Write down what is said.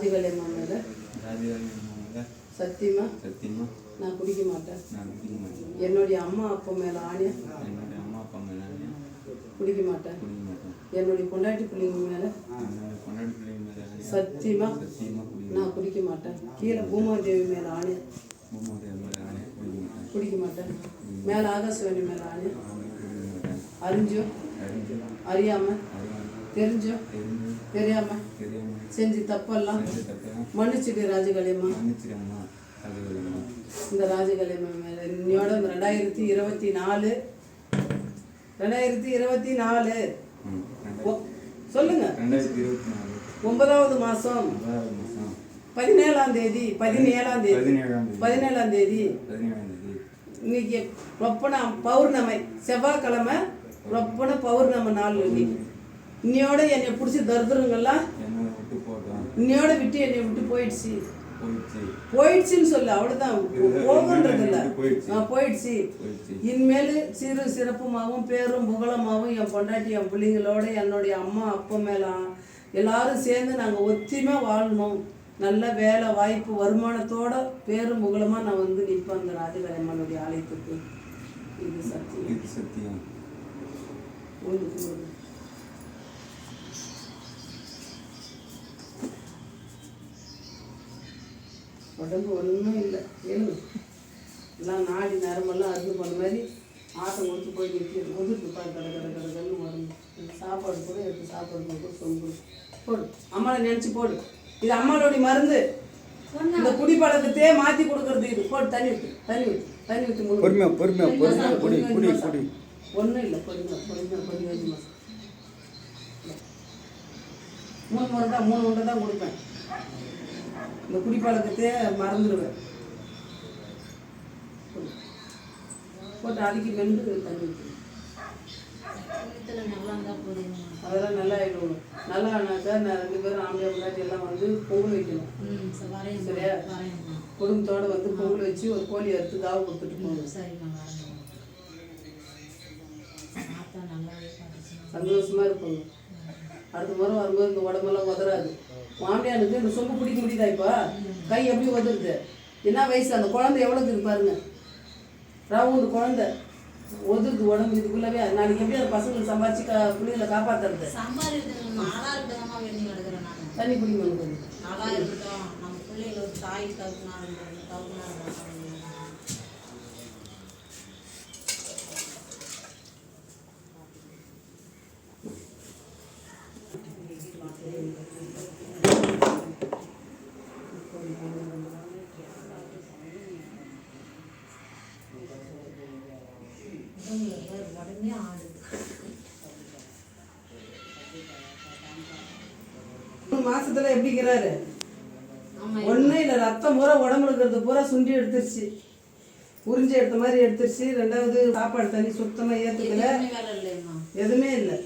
ராஜகல்யம்மா மேலே சத்தியமா நான் குடிக்க மாட்டேன். என்னுடைய அம்மா அப்பா மேலே ஆணையா குடிக்க மாட்டேன். என்னுடைய பொண்டாட்டி பிள்ளைங்க மேலே சத்தியமா நான் குடிக்க மாட்டேன். கீழே பூமாதேவி மேலே ஆணையா குடிக்க மாட்டேன். மேலே ஆகாசவாணி மேலே ஆணையா அறிஞ்சோ அறியாம தெரிஞ்சோ தெரியாம செஞ்சு தப்பெல்லாம் மன்னிச்சுட்டு ராஜகல்யம்மா. இந்த ராஜகல்யம்மா மேலே இன்னையோட 2024 சொல்லுங்க 9வது மாதம் 17ஆம் தேதி இன்னைக்கு ரொப்பன பௌர்ணமி செவ்வாய்க்கிழமை ரொப்பன பௌர்ணமி நாள். இன்னையோட என்னை பிடிச்சி தருதுருங்கெல்லாம் இன்னையோட விட்டு என்னை விட்டு போயிடுச்சுன்னு சொல்லு. அவ்வளோதான், போகுன்றது இல்லை, போயிடுச்சு. இனிமேல் சிறு சிறப்புமாகவும் பேரும் புகழமாகவும் என் பொண்டாட்டி என் பிள்ளைங்களோட என்னுடைய அம்மா அப்பா மேலே எல்லாரும் சேர்ந்து நாங்கள் ஒத்தியுமே வாழணும். நல்ல வேலை வாய்ப்பு வருமானத்தோட பேரும் புகழமாக நான் வந்து நிற்பேன் அந்த ராஜகல்யம்மனுடைய ஆலயத்துக்கு. இது சத்தியம். உடம்பு ஒன்றும் இல்லை, எழுது எல்லாம் நாடி நேரமெல்லாம் அருந்து பண்ண மாதிரி ஆட்டம் கொடுத்து போய் நிற்க ஒதுக்கு கடற்கன்னு வரும். சாப்பாடு கூட எடுத்து சாப்பாடு கூட சொம்பு போடு, அம்மாவை நினச்சி போடு. இது அம்மாவோடைய மருந்து. இந்த குடிப்பழக்கத்தையே மாற்றி கொடுக்கறது இது. போடு, தண்ணி விட்டு ஒன்றும் இல்லை, கொதி வச்சு 3 உண்டை தான் கொடுப்பேன். இந்த குடிப்பழக்கத்தையே மறந்துடுவேன். போட்டு அடிக்கி மென்று தண்ணி ஊற்றணும். அதெல்லாம் நல்லா ஆகிடும். நல்லா ஆனாக்கா நான் 2 பேரும் ஆம்பளை முன்னாடி எல்லாம் வந்து பொங்கல் வைக்கணும். சரியா? குடும்பத்தோடு வந்து பொங்கல் வச்சு ஒரு கோழி அறுத்து காவு கொடுத்துட்டு போகணும். சந்தோஷமாக இருப்பாங்க. அடுத்த முறை வரும்போது இந்த உடம்பெல்லாம் உதறாது. மாமியானுக்கு இந்த சொம்பு பிடிக்க முடியுதா? இப்போ கை எப்படி உதருது? என்ன வயசு? அந்த குழந்தை எவ்வளோக்கு பாருங்க, ரவுண்டு குழந்தை ஒதுருது உடம்பு. இதுக்குள்ளவே நாளைக்கு எப்படி அந்த பசங்களை சம்பாதிச்சு பிள்ளைங்களை காப்பாற்றுறது? தண்ணி குடிக்கணும். மாசத்துல எப்படிங்கிறாரு? ஒன்றும் இல்லை, ரத்தம் பூரா உடம்புல இருக்கிறது பூரா சுண்டி எடுத்துருச்சு, உறிஞ்சி எடுத்த மாதிரி எடுத்துருச்சு. 2வது சாப்பாடு தண்ணி சுத்தமாக ஏற்றுக்கல, எதுவுமே இல்லை.